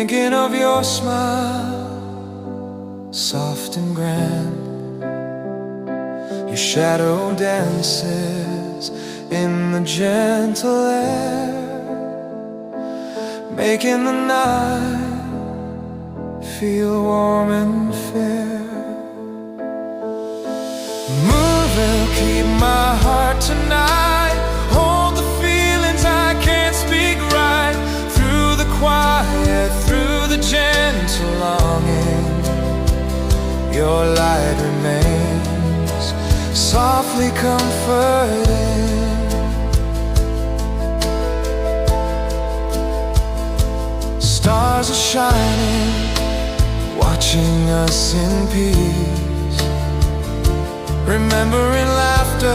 thinking of your smile, soft and grand. Your shadow dances in the gentle air, making the night feel warm and fair. Moon will keep my heart tonight, hold the feelings I can't speak right. Through the quiet, through the gentle longing, your light remains softly comforting. Stars are shining, watching us in peace, remembering laughter.